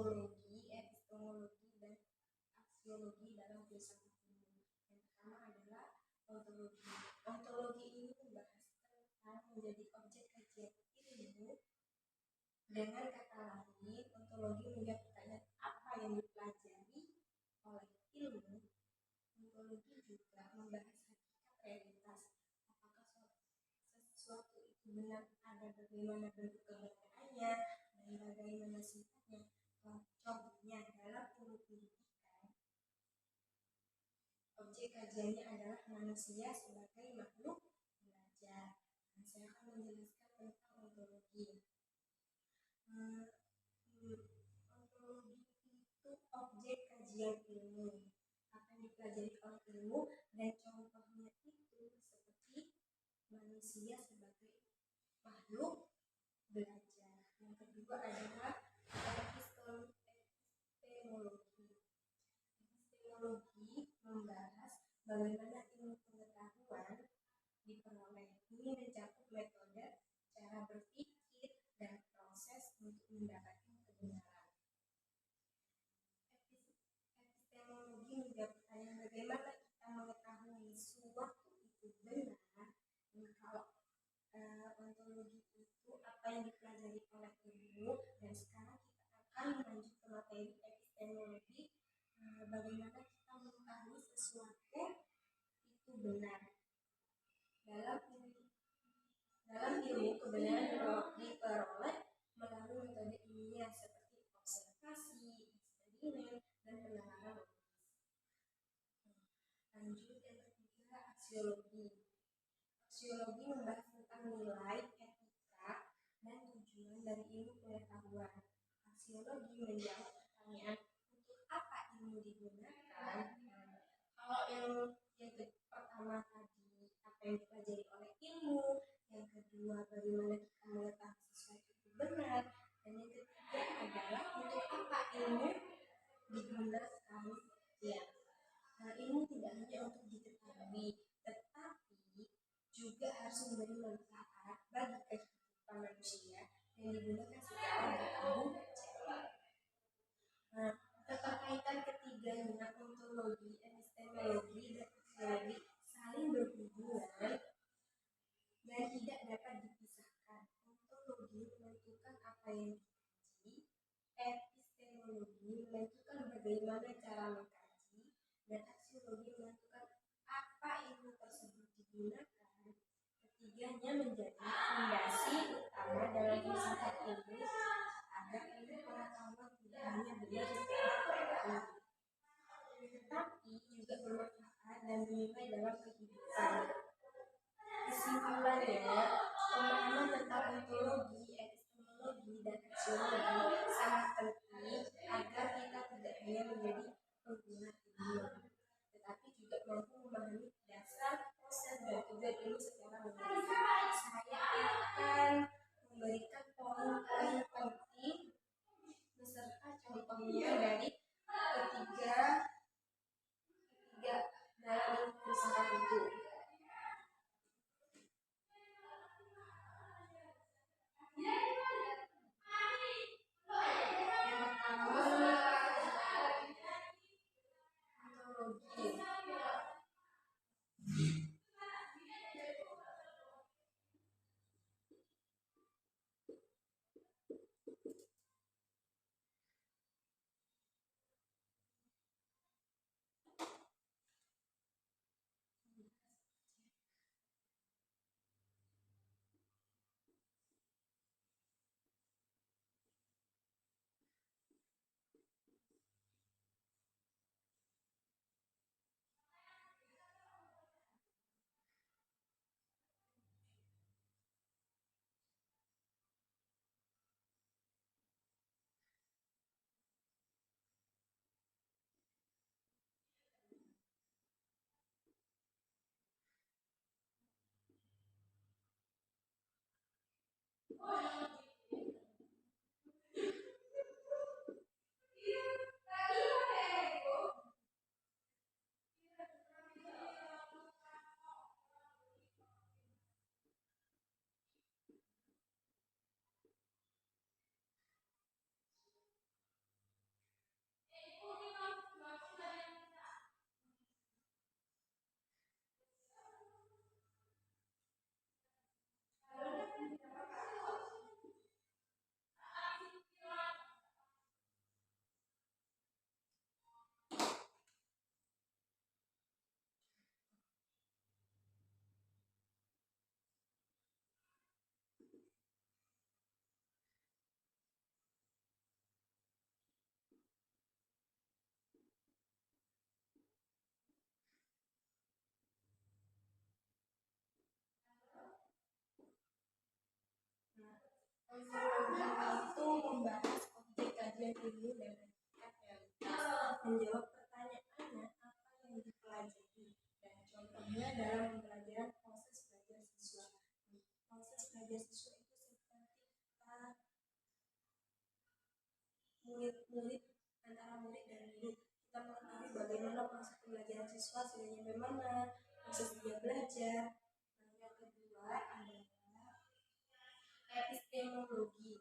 ontologi, epistemologi, dan aksiologi dalam filsafat ilmu. Yang pertama adalah ontologi. Ontologi ini membahas tentang menjadi objek kajian ilmu. Dengan kata lain, ontologi menjawab pertanyaan apa yang dipelajari oleh ilmu. Ontologi juga membahas hakikat realitas. Apakah sesuatu itu benar, ada bagaimana bentuk keberadaannya, dan bagaimana sifatnya. Contohnya dalam ilmu pendidikan, objek kajiannya adalah manusia sebagai makhluk belajar. Saya akan menjelaskan tentang ontologi. Ontologi itu objek kajian ilmu, apa yang dipelajari oleh ilmu, dan contohnya itu seperti manusia sebagai makhluk belajar. Yang kedua adalah epistemologi. Epistemologi membahas bagaimana ilmu pengetahuan diperoleh. Ini mencakup metode, cara berpikir, dan proses untuk mendapatkan kebenaran. Epistemologi menjawab pertanyaan bagaimana kita mengetahui suatu itu benar. Kalau ontologi itu apa yang dipelajari oleh ilmu, dan sekarang kita akan melanjut ke materi epistemologi, bagaimana kita mengetahui sesuatu itu benar. Dalam ilmu kebenaran diperoleh melalui metode ilmiah seperti observasi, eksperimen, dan penalaran logis. Lanjut yang ketiga, aksiologi. Aksiologi membahas tentang nilai, etika, dan tujuan dari ilmu pengetahuan. Aksiologi menjawab pertanyaan untuk apa ilmu digunakan. Kalau yang pertama tadi apa yang dipelajari oleh ilmu, yang kedua bagaimana kita mengetahui sesuatu itu benar, dan yang ketiga adalah untuk apa ilmu digunakan. Ya, ilmu tidak hanya untuk diketahui, tetapi juga harus memberi manfaat bagi kehidupan manusia yang digunakan secara bertanggung jawab. Keterkaitan ketiganya, ontologi, epistemologi, dan aksiologi saling berhubungan dan tidak dapat dipisahkan. Ontologi menentukan apa yang dikaji, epistemologi menentukan bagaimana cara mengkaji, dan aksiologi menentukan apa ilmu tersebut digunakan. Ketiganya menjadi fondasi utama dalam filsafat ilmu agar ilmu pengetahuan tidak hanya benar secara teori, tetapi juga bermanfaat dan bernilai dalam kehidupan. Kesimpulannya, pemahaman tentang ontologi, epistemologi, dan aksiologi sangat penting agar kita tidak hanya menjadi pengguna ilmu, tetapi juga mampu memahami dasar, proses, dan tujuan ilmu secara menyeluruh. Saya akan memberikan poin-poin penting beserta contohnya dari ketiga dalam ilmu filsafat itu. itu membahas objek kajian ilmu dan hakikat realitas, menjawab pertanyaannya apa yang dipelajari, dan contohnya dalam pembelajaran proses belajar siswa. Proses belajar siswa itu seperti kita murid-murid, antara murid dan guru, kita mengetahui bagaimana proses pembelajaran siswa, sebenarnya bagaimana proses dia belajar. Yang kedua adalah epistemologi.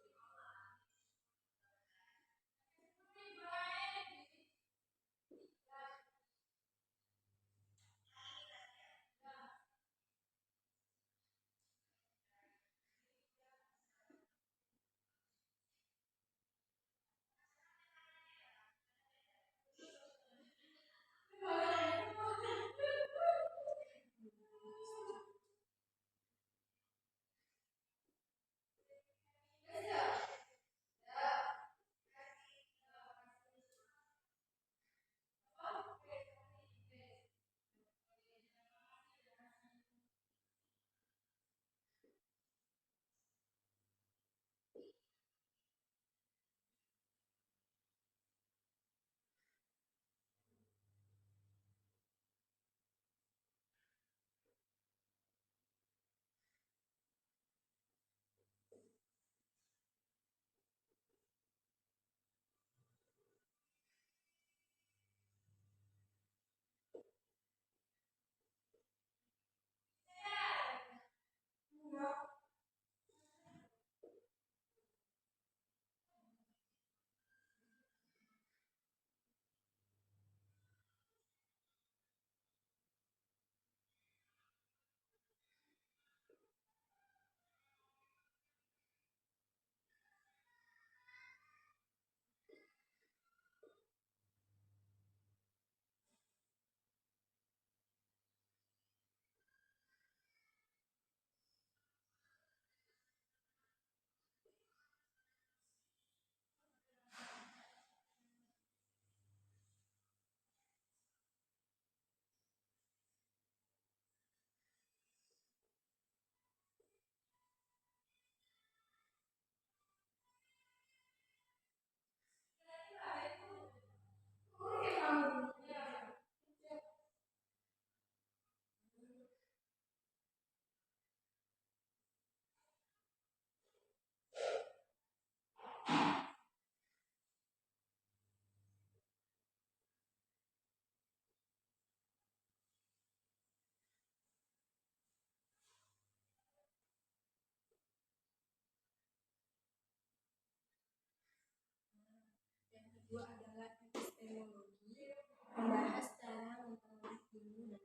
Yang kedua adalah epistemologi, membahas cara memperoleh ilmu dan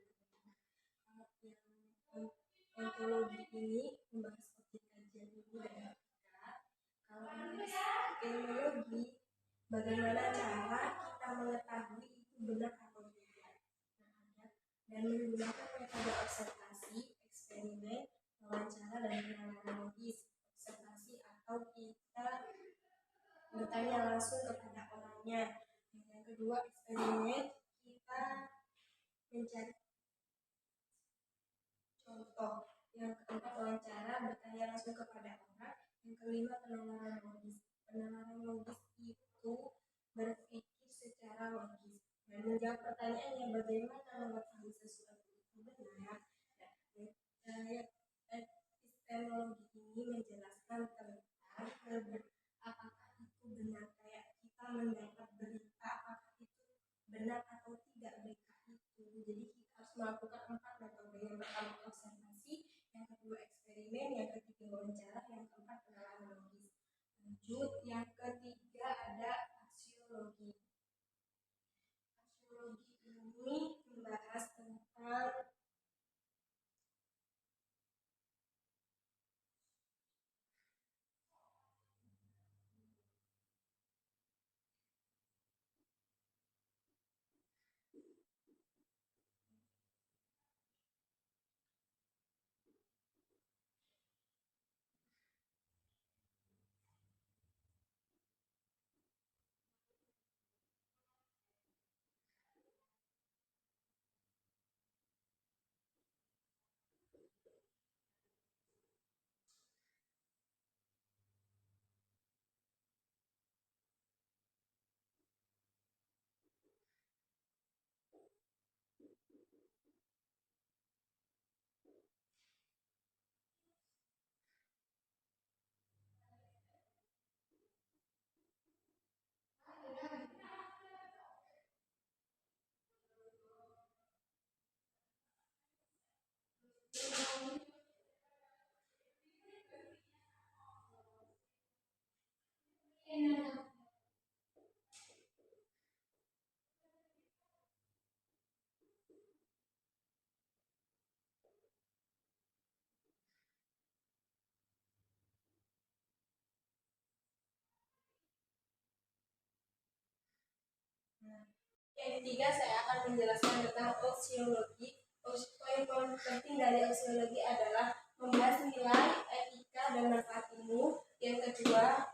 pengetahuan. Ontologi ini membahas objek kajian ilmu dan hakikat. Kalau epistemologi, bagaimana cara kita mengetahui itu benar atau tidak, dan menggunakan metode observasi, eksperimen, wawancara, dan penalaran logis. Observasi atau kita bertanya langsung kepada orangnya. Yang kedua eksperimen, kita mencari contoh. Yang keempat wawancara, bertanya langsung kepada orang. Yang kelima penalaran logis. Penalaran logis itu berpikir secara logis dan menjawab pertanyaannya bagaimana mengetahui sesuatu itu benar. Epistemologi ini menjelaskan tentang apakah itu benar, kayak kita mendapat berita apakah itu benar atau tidak berita itu. Jadi kita harus melakukan 4 metode. Yang pertama observasi, yang kedua eksperimen, yang ketiga wawancara, yang keempat penalaran logis. Lanjut, yang ketiga ada aksiologi. Aksiologi ini membahas tentang yang ketiga saya akan menjelaskan tentang aksiologi. Poin-poin penting dari aksiologi adalah membahas nilai, etika, dan manfaat ilmu. Yang kedua,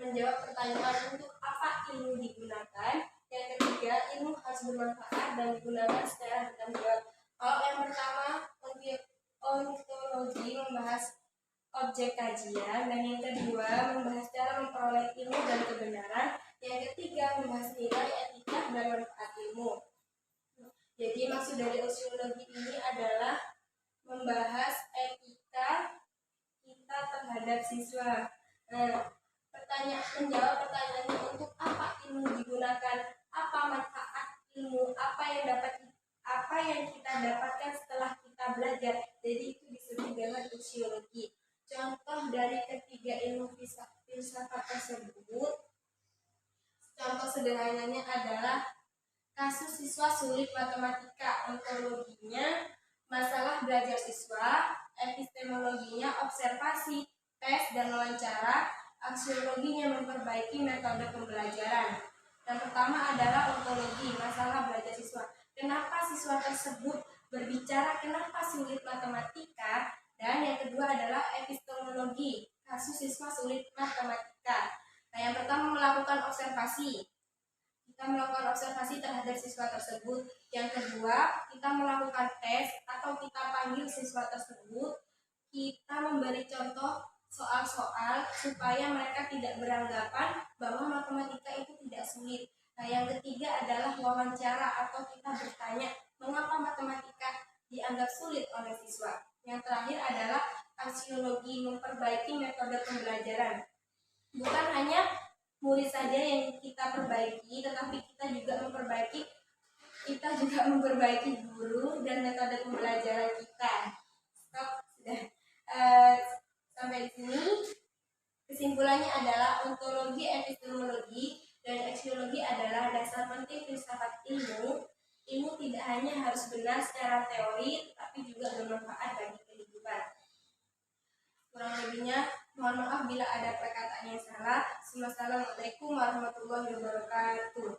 menjawab pertanyaan untuk apa ilmu digunakan. Yang ketiga, ilmu harus bermanfaat dan digunakan secara bertanggung jawab. Kalau yang pertama, ontologi membahas objek kajian, dan yang kedua membahas cara memperoleh ilmu dan kebenaran. Yang ketiga membahas nilai, etika, dan manfaat ilmu. Jadi maksud dari aksiologi ini adalah membahas etika kita terhadap siswa. Menjawab pertanyaannya untuk apa ilmu digunakan, apa manfaat ilmu, apa yang kita dapatkan setelah kita belajar. Jadi itu disebut dengan aksiologi. Contoh dari ketiga ilmu filsafat tersebut, contoh sederhananya adalah kasus siswa sulit matematika. Ontologinya masalah belajar siswa, epistemologinya observasi, tes, dan wawancara. Aksiologinya memperbaiki metode pembelajaran. Yang pertama adalah ontologi, masalah belajar siswa. Kenapa siswa tersebut berbicara kenapa sulit matematika? Dan yang kedua adalah epistemologi, kasus siswa sulit matematika. Nah, yang pertama melakukan observasi. Kita melakukan observasi terhadap siswa tersebut. Yang kedua, kita melakukan tes atau kita panggil siswa tersebut. Kita memberi contoh soal-soal supaya mereka tidak beranggapan bahwa matematika itu tidak sulit. Nah, yang ketiga adalah wawancara atau kita bertanya mengapa matematika dianggap sulit oleh siswa. Yang terakhir adalah aksiologi, memperbaiki metode pembelajaran. Bukan hanya murid saja yang kita perbaiki, tetapi kita juga memperbaiki guru dan metode pembelajaran kita. Stop, sudah. Sampai di sini. Kesimpulannya adalah ontologi, epistemologi, dan aksiologi adalah dasar penting filsafat ilmu. Ilmu tidak hanya harus benar secara teori, tapi juga bermanfaat bagi kehidupan. Kurang lebihnya, mohon maaf bila ada perkataan yang salah. Wassalamualaikum warahmatullahi wabarakatuh.